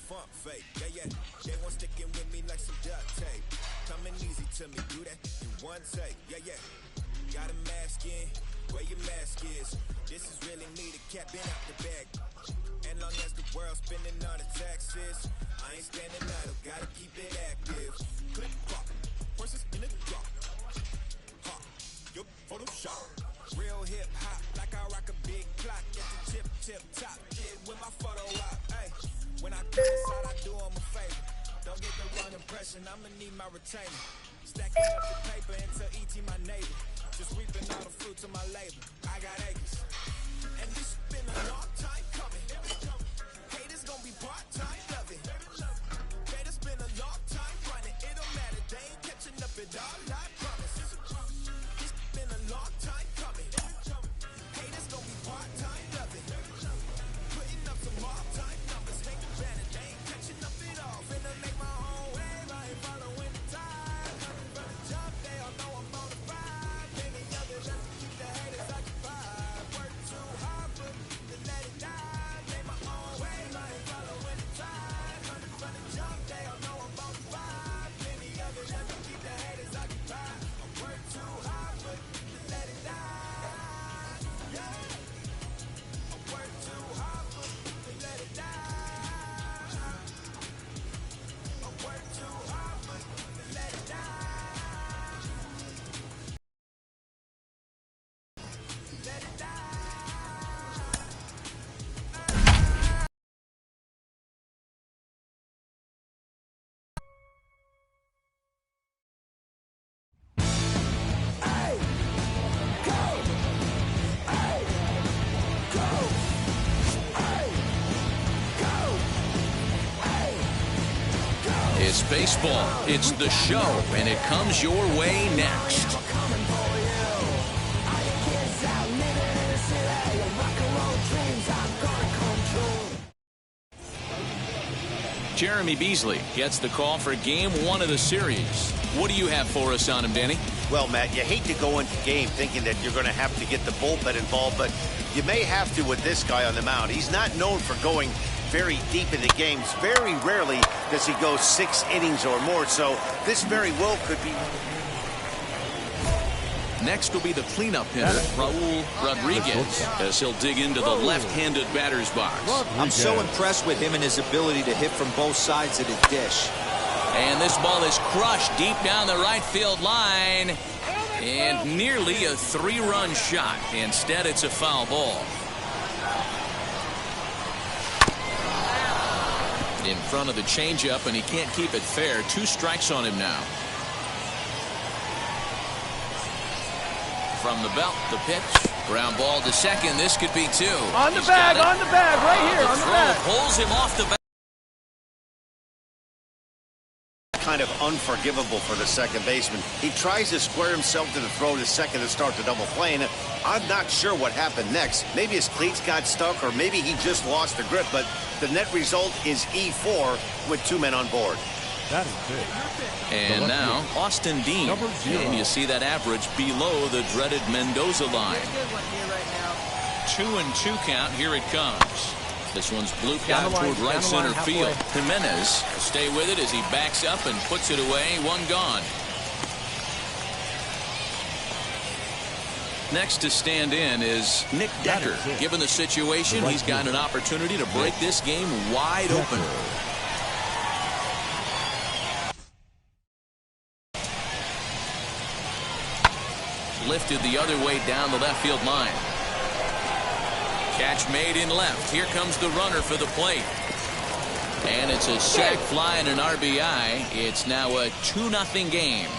funk fake. Yeah, yeah. They want sticking with me like some duct tape. Coming easy to me, do that in one take. Yeah, yeah. Got a mask in, where your mask is. This is really me, the cat been out the bag. And long as the world's spending all the taxes, I ain't standing idle, gotta keep it active. Click clock, horses in the drop. Hop, yup, Photoshop. Real hip hop, like I rock a big clock at the tip top. Kid with my photo op, ayy. When I come inside, I do 'em a favor. Don't get the wrong impression, I'ma need my retainer. Stacking up the paper until E.T. my neighbor. Just reaping all the fruits of my labor. I got acres. And this been a long time coming. Haters gonna be part-time loving. Haters been a long time running. It don't matter, they ain't catching up at all, I promise. This been a long time coming. Haters gonna be part-time loving. Putting up some all-time numbers. Make the banner, they ain't catching up at all. Finna make my own wave, I ain't following the tide. Coming from the jump, they all know I'm on the vibe. Many others just to keep the haters occupied. Work too hard, but to let it die. Make my own wave, I ain't following the tide. Coming from the jump, they all know I'm on the vibe. Many others just to keep the haters occupied. I work too hard, but to let it die. Yeah. I work too hard, but to let it die. I work too hard, but to let it die. Let it die. It's baseball, it's the show, and it comes your way next. Jeremy Beasley gets the call for game one of the series. What do you have for us on him, Danny? Well, Matt, you hate to go into game thinking that you're going to have to get the bullpen involved, but you may have to with this guy on the mound. He's not known for going very deep into games. Very rarely does he go 6 innings or more, so this very well could be. Next will be the cleanup hitter, Raul Rodriguez, as he'll dig into the left-handed batter's box. I'm so impressed with him and his ability to hit from both sides of the dish. And this ball is crushed deep down the right field line. And nearly a 3-run shot. Instead, it's a foul ball. In front of the changeup, and he can't keep it fair. 2 strikes on him now. From the belt, the pitch. Ground ball to second. This could be 2. On the bag, right here, on the bag. Pulls him off the bag. Kind of unforgivable for the second baseman. He tries to square himself to the throw to second to start the double play, and I'm not sure what happened next. Maybe his cleats got stuck, or maybe he just lost the grip, but the net result is E4 with 2 men on board. That is big. And now Austin Dean, and you see that average below the dreaded Mendoza line. 2-2 count. Here it comes. This one's blooped out toward right center field. Jimenez will stay with it as he backs up and puts it away. 1 gone. Next to stand in is Nick Decker. Given the situation, he's got an opportunity to break this game wide open. Lifted the other way down the left field line. Catch made in left. Here comes the runner for the plate. And it's a sac fly and an RBI. It's now a 2-0 game.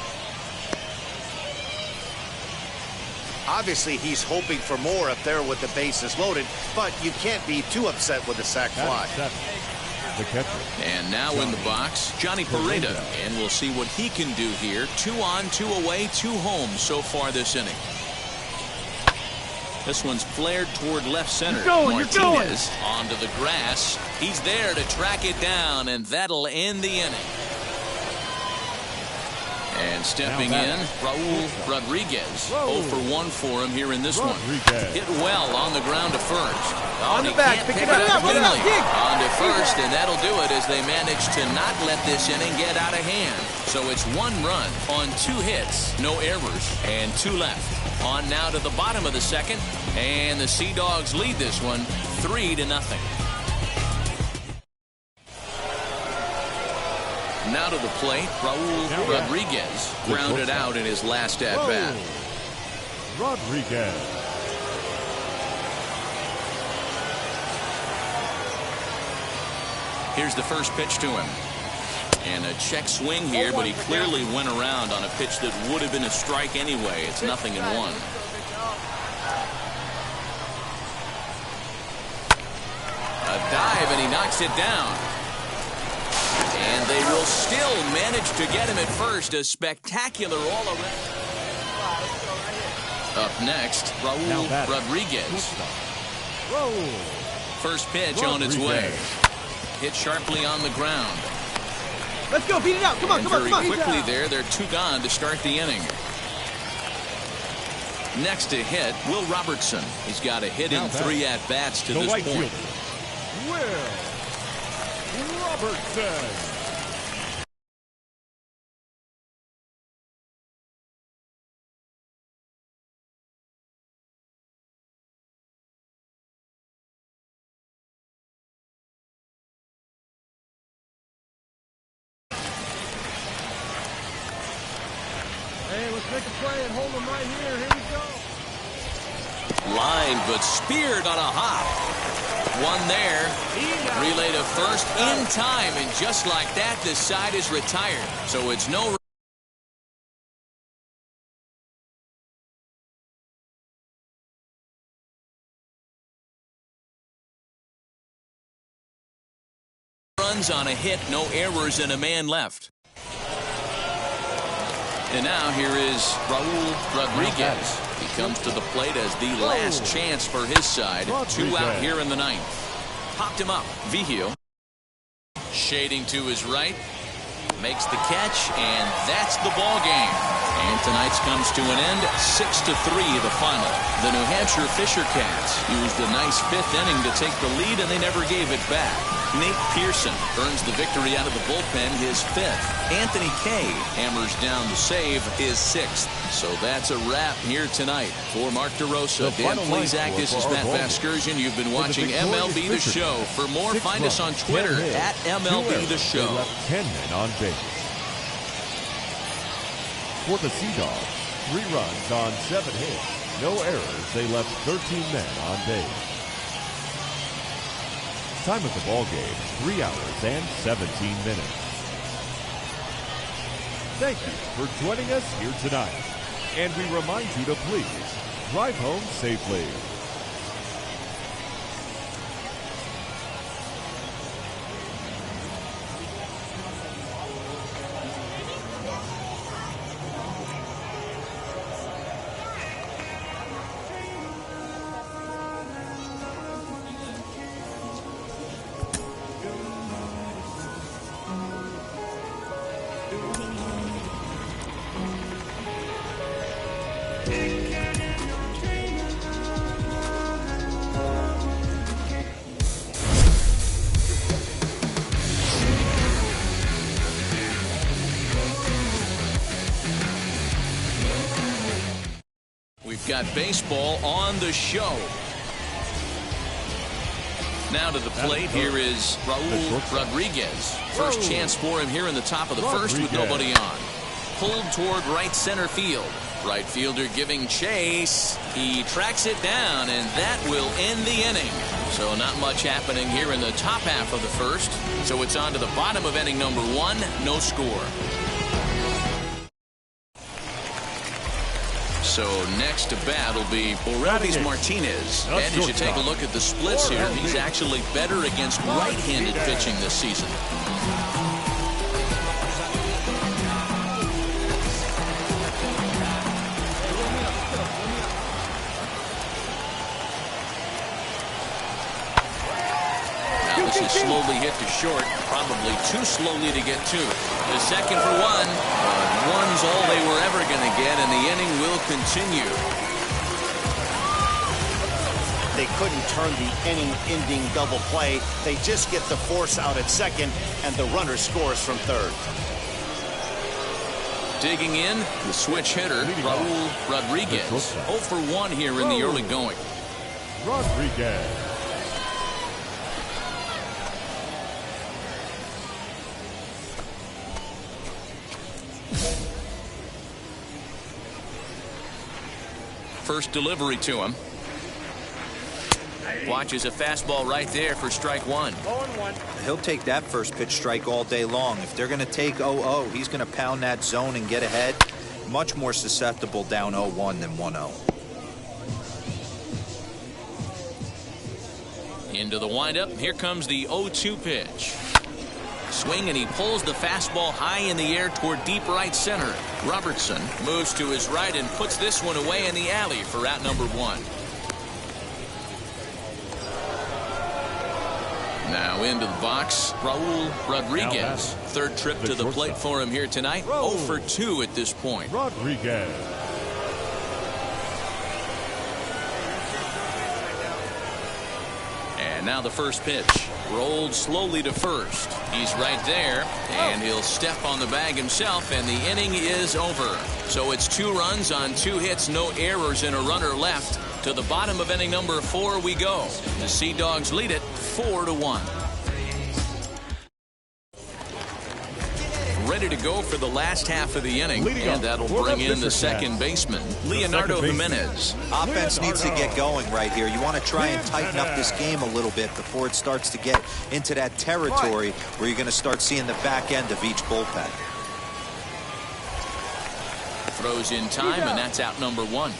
Obviously, he's hoping for more up there with the bases loaded, but you can't be too upset with a sac fly. The catcher. And now in the box, Johnny Pereda. And we'll see what he can do here. 2 on, 2 away, 2 home so far this inning. This one's flared toward left center. Martinez onto the grass. He's there to track it down, and that'll end the inning. And And stepping in, Raul Rodriguez. 0 for 1 for him here in this one. Hit well on the ground to first. On the back, pick it up. On to first, and that'll do it as they manage to not let this inning get out of hand. So it's 1 run on 2 hits, no errors, and 2 left. On now to the bottom of the second, and the Sea Dogs lead this one 3-0. Now to the plate, Raul Rodriguez grounded out in his last at-bat. Rodriguez. Here's the first pitch to him. And a check swing here, but he clearly went around on a pitch that would have been a strike anyway. It's 0-1. A dive, and he knocks it down. And they will still manage to get him at first. A spectacular all-around. Up next, Raul Rodriguez. First pitch on its way. Hit sharply on the ground. Let's go, beat it out. Come on, come on, come on. Very quickly there, they're 2 gone to start the inning. Next to hit, Will Robertson. He's got a hit in 3 at-bats to this point. Will Robertson. Hey, let's make a play and hold him right here. Here we go. Line, but speared on a hop. One there. Relay to first in time, and just like that, this side is retired. So it's no runs on a hit, no errors, and a man left. And now here is Raul Rodriguez. He comes to the plate as the last chance for his side. 2 out here in the 9th. Popped him up. Vigil shading to his right. Makes the catch, and that's the ball game. And tonight's comes to an end. 6-3 the final. The New Hampshire Fisher Cats used a nice 5th inning to take the lead, and they never gave it back. Nate Pearson earns the victory out of the bullpen, his 5th. Anthony Kay hammers down the save, his 6th. So that's a wrap here tonight. For Mark DeRosa, Dan Plesac, this is Matt Vasgersian. You've been watching MLB The Show. For more, find us on Twitter at MLB The Show. 10 men on base. For the Sea Dogs, 3 runs on 7 hits. No errors. They left 13 men on base. Time of the ball game, 3 hours and 17 minutes. Thank you for joining us here tonight. And we remind you to please drive home safely. Got baseball on the show. Now to the plate, here is Raul Rodriguez. First chance for him here in the top of the first with nobody on. Pulled toward right center field. Right fielder giving chase. He tracks it down, and that will end the inning. So not much happening here in the top half of the first. So it's on to the bottom of inning number 1. No score. So next to bat will be Orelvis Martinez. And as you take a look at the splits here, he's actually better against right-handed pitching this season. Now this is slowly hit to short, probably too slowly to get to. The second for 1. One's all they never going to get, and the inning will continue. They couldn't turn the inning-ending double play. They just get the force out at second, and the runner scores from third. Digging in, the switch hitter, Raul Rodriguez. 0 for 1 here in the early going. Rodriguez. First delivery to him. Watches a fastball right there for strike 1. He'll take that first pitch strike all day long. If they're going to take 0-0, he's going to pound that zone and get ahead. Much more susceptible down 0-1 than 1-0. Into the windup. Here comes the 0-2 pitch. Swing, and he pulls the fastball high in the air toward deep right center. Robertson moves to his right and puts this one away in the alley for out number 1. Now into the box, Raul Rodriguez. Third trip to the plate for him here tonight. 0 for 2 at this point. Rodriguez. And now the first pitch. Rolled slowly to first. He's right there, and he'll step on the bag himself, and the inning is over. So it's 2 runs on 2 hits, no errors, and a runner left. To the bottom of inning number 4 we go. The Sea Dogs lead it 4-1. Ready to go for the last half of the inning, and that'll bring in the second baseman, Leonardo Jimenez. Offense needs to get going right here. You want to try and tighten up this game a little bit before it starts to get into that territory where you're going to start seeing the back end of each bullpen. Throws in time, and that's out number 1.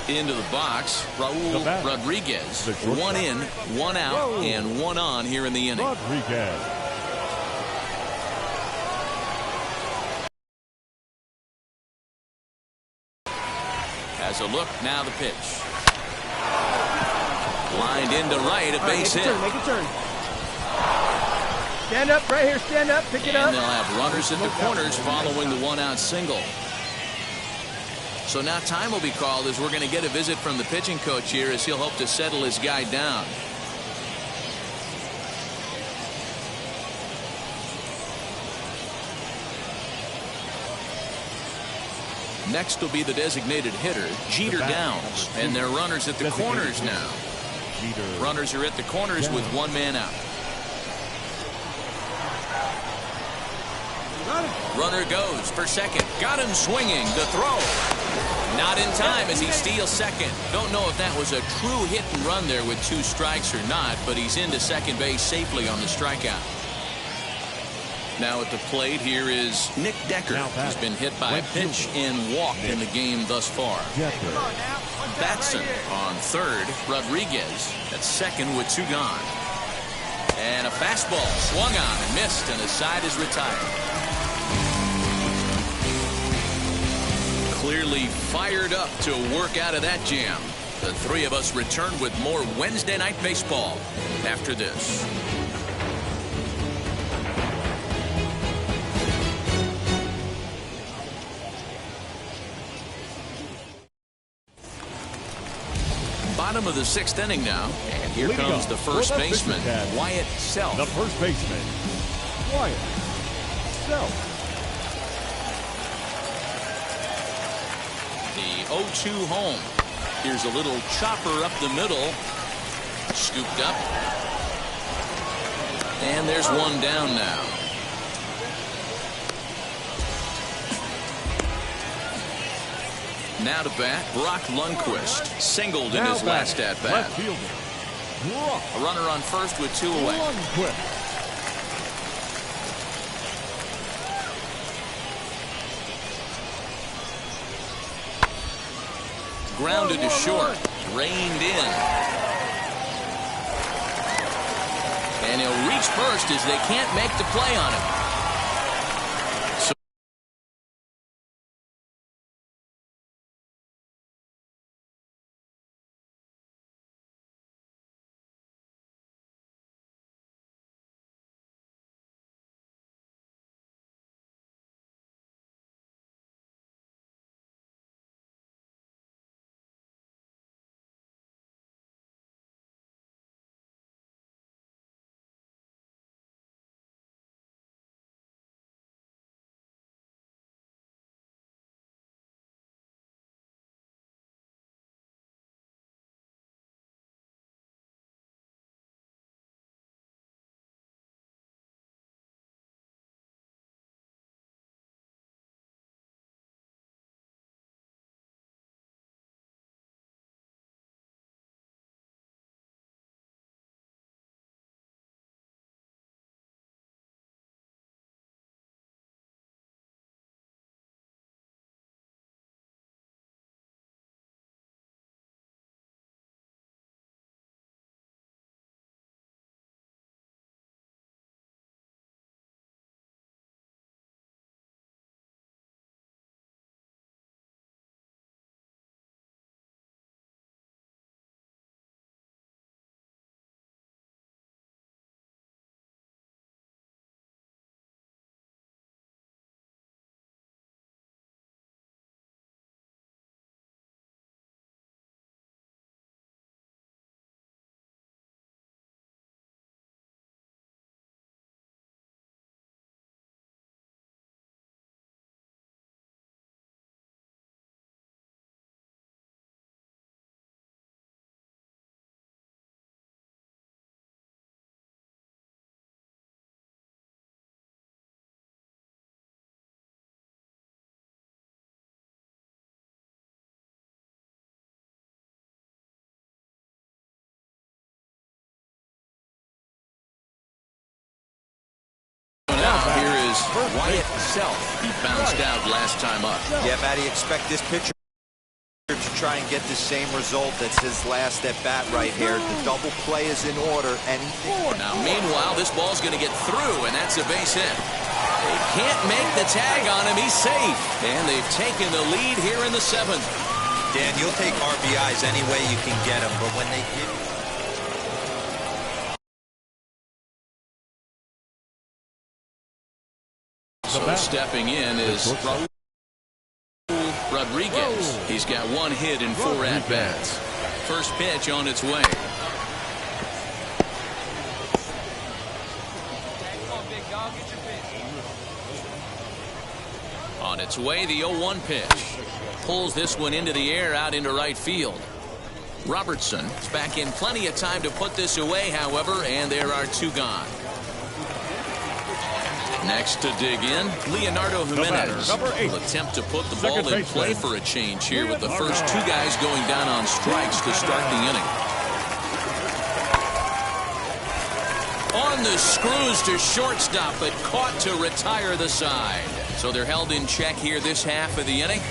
Into the box, Raul Rodriguez. 1 in, 1 out, and 1 on here in the inning. Rodriguez. Has a look, now the pitch. Lined into right, a base hit. Make a turn. Stand up right here, stand up, pick it up. And they'll have runners at the corners following the 1-out single. So now time will be called as we're going to get a visit from the pitching coach here as he'll hope to settle his guy down. Next will be the designated hitter, Jeter Downs, and they're runners at the corners now. Runners are at the corners with 1 man out. Runner goes for second. Got him swinging. The throw. Not in time as he steals second. Don't know if that was a true hit and run there with 2 strikes or not, but he's into second base safely on the strikeout. Now at the plate here is Nick Decker. He's been hit by a pitch and walked in the game thus far. Batson on third. Rodriguez at second with 2 gone. And a fastball swung on and missed, and the side is retired. Clearly fired up to work out of that jam. The 3 of us return with more Wednesday Night Baseball after this. Bottom of the 6th inning now, and here comes the first baseman, Wyatt Self. The first baseman, Wyatt Self. The 0-2 home. Here's a little chopper up the middle. Scooped up. And there's 1 down now. Now to bat, Brock Lundquist. Singled in his last at-bat. A runner on first with 2 away. Grounded to short. Reined in. And he'll reach first as they can't make the play on him. Now here is Wyatt Self. He bounced out last time up. Yeah, Matty, expect this pitcher to try and get the same result. That's his last at bat right here. The double play is in order. Now, meanwhile, this ball's going to get through, and that's a base hit. They can't make the tag on him. He's safe. And they've taken the lead here in the 7th. Dan, you'll take RBIs any way you can get them, but when they give you... So stepping in is Raul Rodriguez. He's got 1 hit in 4 at-bats. First pitch on its way. On its way, the 0-1 pitch. Pulls this one into the air out into right field. Robertson is back in plenty of time to put this away, however, and there are 2 gone. Next to dig in, Leonardo Jimenez will attempt to put the ball in play for a change here with the first 2 guys going down on strikes to start the inning. On the screws to shortstop, but caught to retire the side. So they're held in check here this half of the inning.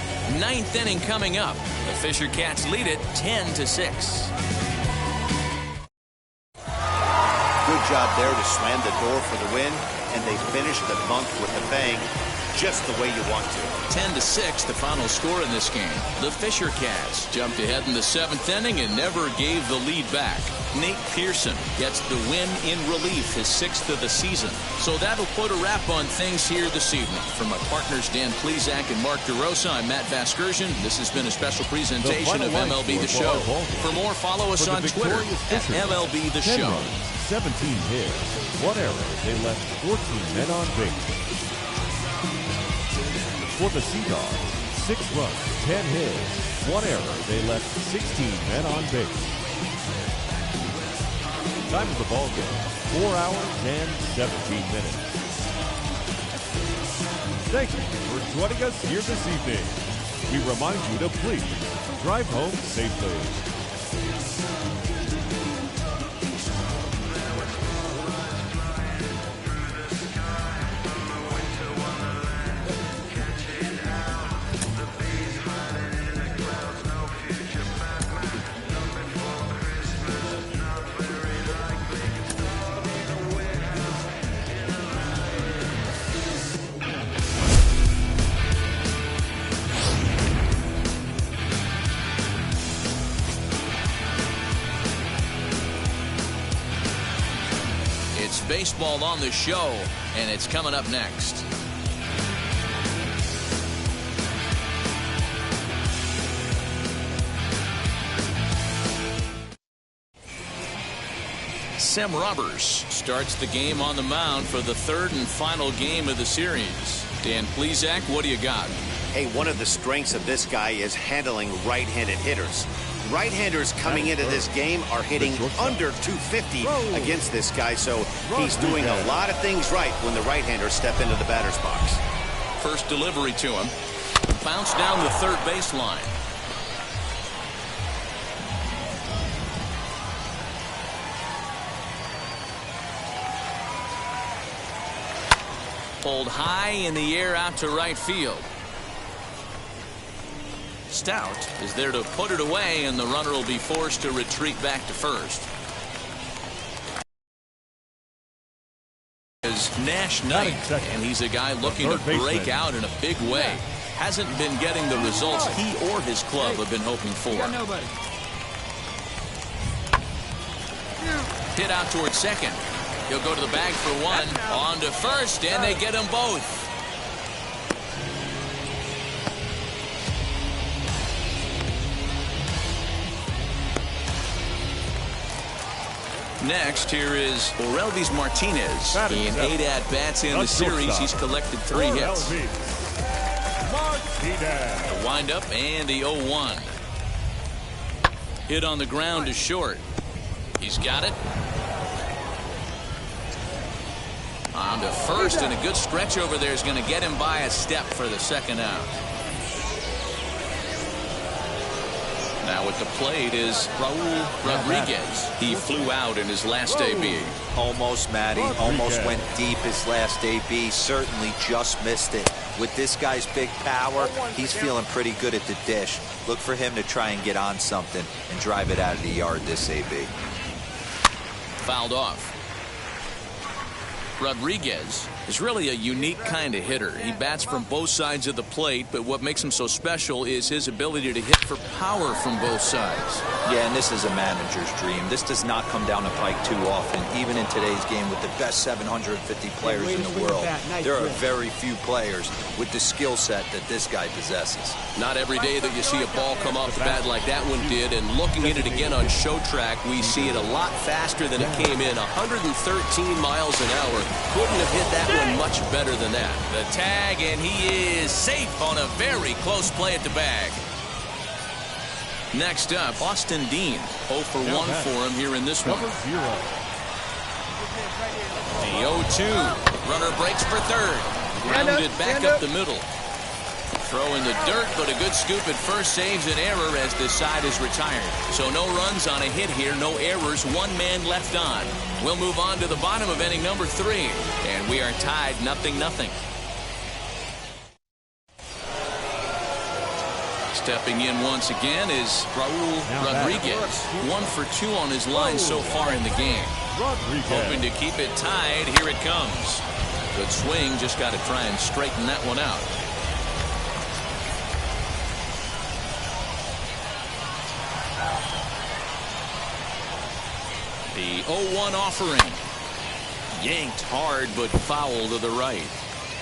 9th inning coming up. The Fisher Cats lead it 10-6. Good job there to slam the door for the win, and they finished the month with a bang, just the way you want to. 10-6, the final score in this game. The Fisher Cats jumped ahead in the 7th inning and never gave the lead back. Nate Pearson gets the win in relief, his 6th of the season. So that'll put a wrap on things here this evening. From my partners Dan Plesac and Mark DeRosa, I'm Matt Vasgersian. This has been a special presentation of MLB The Show. For more, follow us on Twitter at MLB The Show. 17 hits, 1 error. They left 14 men on base. For the Sea Dogs, 6 runs, 10 hits, 1 error. They left 16 men on base. Time of the ball game, 4 hours and 17 minutes. Thank you for joining us here this evening. We remind you to please drive home safely. Baseball on the show, and it's coming up next. Sam Roberts starts the game on the mound for the 3rd and final game of the series. Dan Plesac, what do you got? Hey, one of the strengths of this guy is handling right-handed hitters. Right-handers coming into this game are hitting under 250 against this guy, so he's doing a lot of things right when the right-handers step into the batter's box. First delivery to him. Bounce down the 3rd baseline. Pulled high in the air out to right field. Stout is there to put it away, and the runner will be forced to retreat back to first. Is Nash Knight, and he's a guy looking to break out in a big way. Hasn't been getting the results he or his club have been hoping for. Hit out towards second. He'll go to the bag for 1. On to first, and they get them both. Next, here is Orelvis Martinez. In 8 at-bats in the series, he's collected 3 hits. The windup and the 0-1. Hit on the ground to short. He's got it. On to first, and a good stretch over there is going to get him by a step for the 2nd out. Now at the plate is Raul Rodriguez. He flew out in his last AB. Almost, Matty. Almost went deep his last AB. Certainly just missed it. With this guy's big power, he's feeling pretty good at the dish. Look for him to try and get on something and drive it out of the yard this AB. Fouled off. Rodriguez is really a unique kind of hitter. He bats from both sides of the plate, but what makes him so special is his ability to hit for power from both sides. Yeah, and this is a manager's dream. This does not come down the pike too often, even in today's game with the best 750 players in the world. There are very few players with the skill set that this guy possesses. Not every day that you see a ball come off the bat like that one did, and looking at it again on Show Track, we see it a lot faster than it came in, 113 miles an hour. Couldn't have hit that one much better than that. The tag, and he is safe on a very close play at the bag. Next up, Austin Dean. 0 for 1 for him here in this one. The 0-2. Runner breaks for third. Grounded back up the middle. Throw in the dirt, but a good scoop at first saves an error as this side is retired. So no runs on a hit here, no errors, one man left on. We'll move on to the bottom of inning number 3, and we are tied 0-0. Stepping in once again is Raul Rodriguez. 1 for 2 on his line so far in the game. Hoping to keep it tied. Here it comes. Good swing. Just got to try and straighten that one out. The 0-1 offering. Yanked hard, but foul to the right.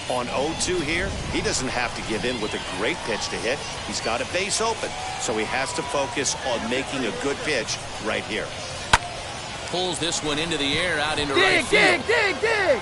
On 0-2 here, he doesn't have to give in with a great pitch to hit. He's got a base open, so he has to focus on making a good pitch right here. Pulls this one into the air, out into right field. Dig!